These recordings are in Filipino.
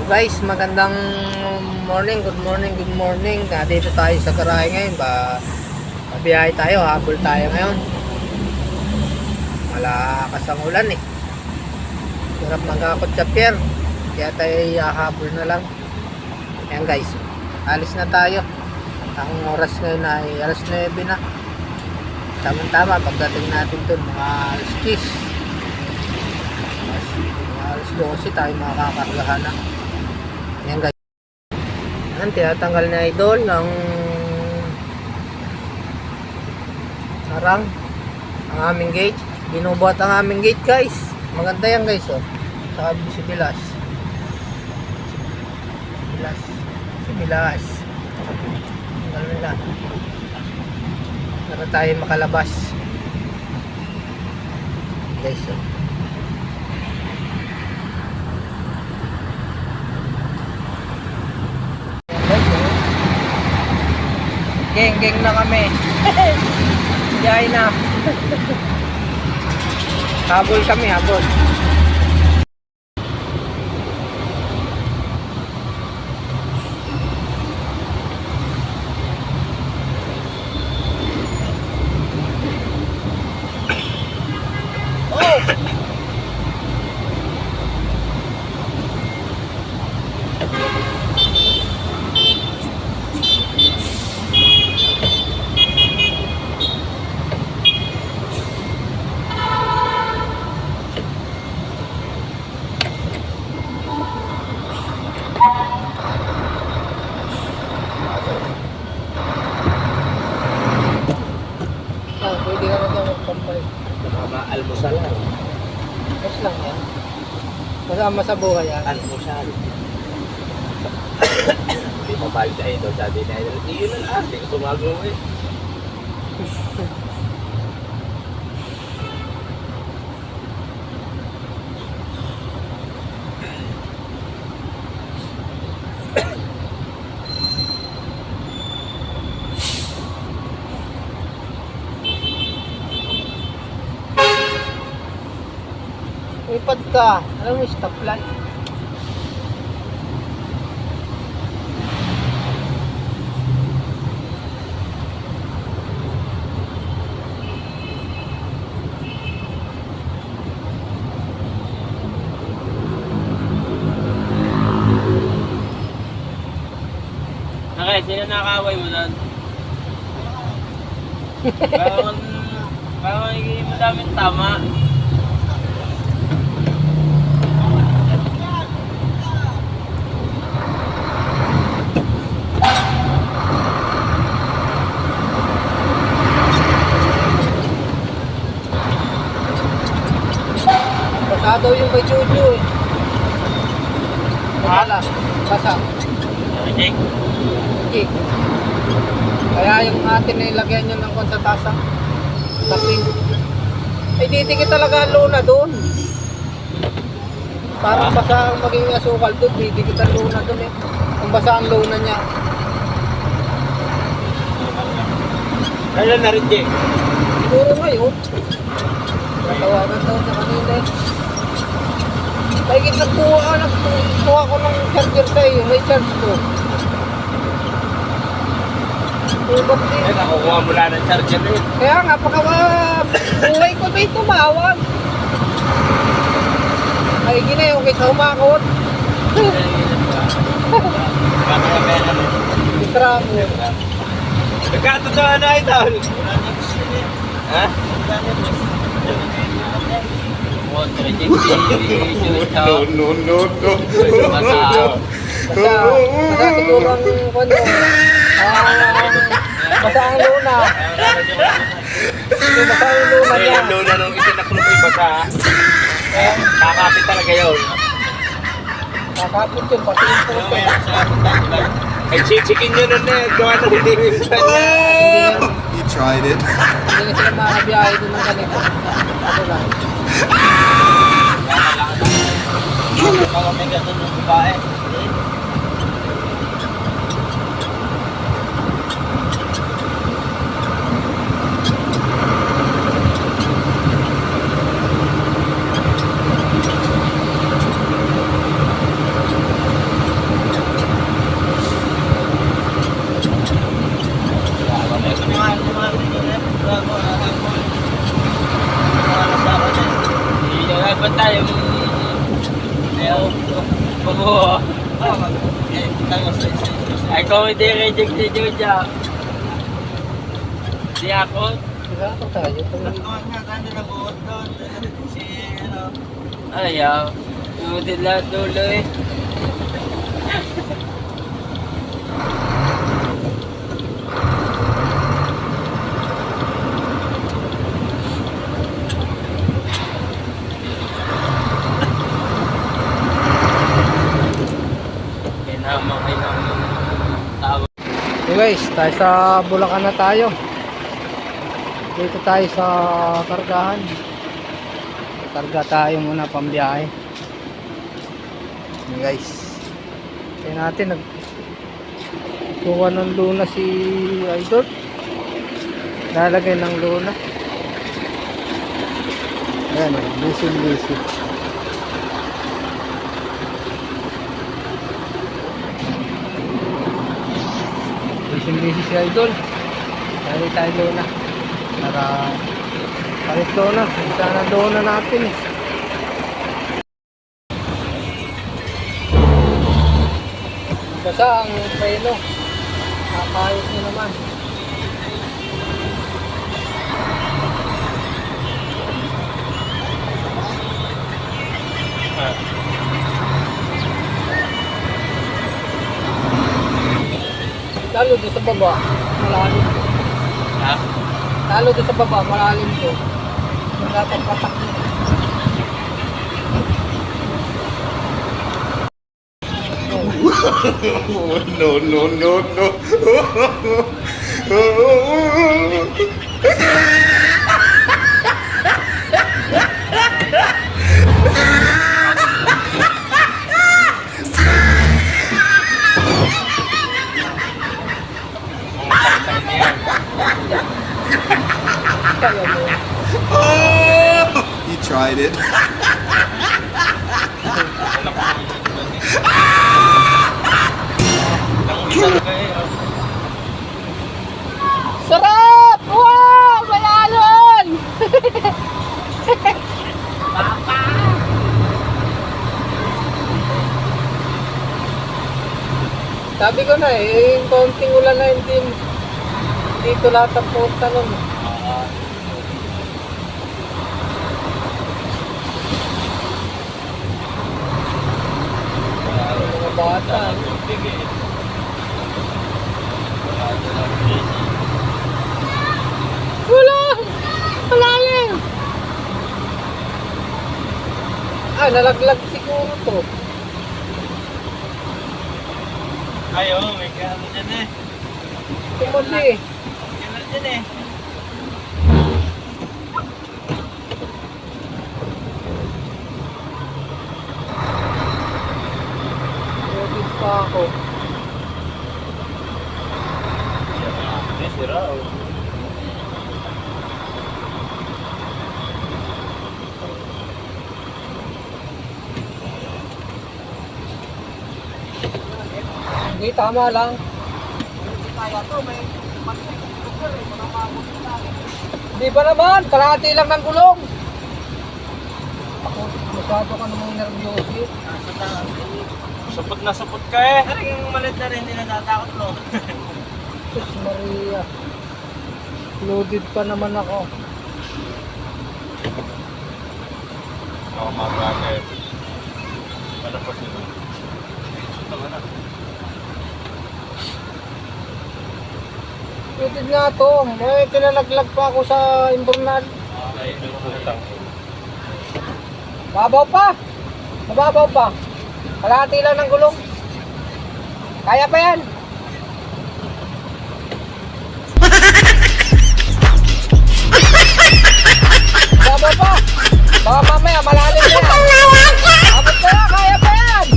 Guys, magandang morning, good morning, good morning. Dito tayo sa garahe ngayon. Mabiyahe tayo, habol tayo ngayon. Malakas ang ulan eh. Hirap magkakot sa pier. Kaya tayo habol na lang. Ayan guys, alis na tayo. Ang oras ngayon ay alas 9 na. Tama-tama pagdating natin dun, mga alas 10. Alas 12 tayo makakakargahan na. Ayan guys. Ayan, tinatanggal na idol ng harang ang aming gate. Binubuhat ang aming gate guys. Maganda yan guys oh. Saka sibilas. Sibilas. Tanggal nila. Para tayo makalabas. Guys oh. Geng na kami. Yay na. Habol kami, habol. Pwede ka na ito magpampay. Almusal lang. Mas lang yan. Masama sa buhay yan. Almusal. Hindi mo balik sa ito. Sabi na ito. Yun na lang. Hindi ko tumagawa eh. Ipad ka. Alam mo, stoplight. Okay, sino nakakaway mo doon? Parang hindi mo daming tama. Basa daw yung kay Jojo eh. Basa. Basa. Check. Okay. Kaya yung atin na ilagyan nyo ng konsatasa. Taping. Eh didikit talaga ang luna doon. Parang basa ang maging asukal doon. Didikit ang luna doon eh. Kung basa ang luna niya. Kailan na rin, Jay? Siguro ngayon. Natawagan daw sa kanila eh. Kahit nagkuha ko ng charger sa iyo. May charge ko. Ba't din? Eh, nakukuha mo lang ng charger na yun. Kaya nga, buhay ko may tumawag. Ay, ginayon kaysa humakot. Itramo. Nagkatotoo na ito. Ha? No. Basta siguro ang kuno. Basta ang luna. Basta ang luna niya. Yung luna nung itinaklo ko yung basa. Kakapit talaga yun. Kakapit yun, pati yung puto. Ay, chichikin nyo nun eh. Gawa na hindi yung You tried it. Hindi na sila makabiyahe doon ng ganito. Ako lang. Mga may ganun yung babae. Oo. Ay, kung hindi reject si Joja. Di ako. Diba ako tayo? Ayaw. Sumunod lang dulo eh. Kailangan tawag. Okay guys, tayo sa Bulacan na tayo. Dito tayo sa kargahan. Karga tayo muna pambiyahe. Okay guys. Kaya natin nagkuha ng luna si Idol. Lalagay ng luna. Ayan, busy. Busy si Idol. Lalagay tayo luna. Para palit luna. Sana luna natin eh. Basta ang preno. Nakakayot nyo naman. Lalo doon sa baba, malalim. Ha? Lalo doon sa baba, malalim to. Yung dapat patak nyo. No. Kaya mo. He tried it. Sarap! Wow! Malalon! Sabi ko na eh, yung konting ulan na hindi dito lahat ang punta nun. Mga bata. Wala! Malalim! Nalaglag siguro to. Ay, oo, may kano dyan eh. Tumuli. Kano dyan eh. Robin pa ako. Sira o. Hindi, tama lang. Hindi ba naman? Kalahati lang ng gulong. Ako, masyado ka namang nervyoso. Supot na supot ka eh. Yung malit na rin, hindi natatakot lo. Sus Maria. Loaded pa naman ako. Oo, mabagay. Ano pa sila? Loaded nga to. May pinalaglag pa ako sa imbornal. Ay, nagputang. Mababaw pa. Mababaw pa. Kalahati lang ng gulong. Kaya pa yan. Mababaw pa. Baka mamaya malalim na yan. Abot ka na. Kaya pa yan.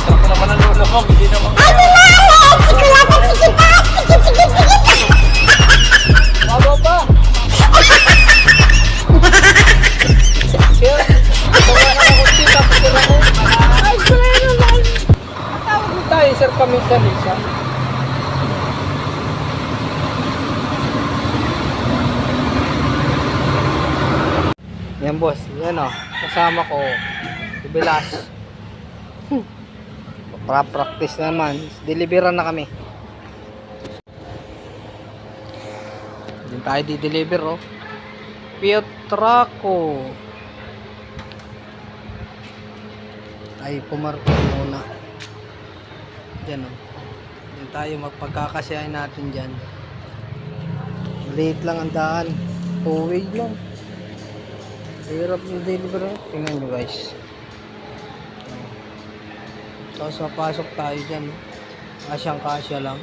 Ako naman ang lolo ko, hindi naman kaya. Mababaw pa. Kaya, bawa na ako dito. Pagkira ko. Ay, pala naman. Tawag mo tayo, sir, kami sa Lisa. Yan boss, yan o. Kasama ko, si Bilas. Pra-practice naman. Deliveran na kami. Din tayo di-deliver oh. Pietraco. Ay, pumarko muna. Diyan o. Yan tayo, magpagkakasyahin natin dyan. Maliit lang ang daan. 2-way lang. Hirap yung deliver. Tingnan nyo guys. Tapos papasok tayo dyan. Kasyang kasya lang.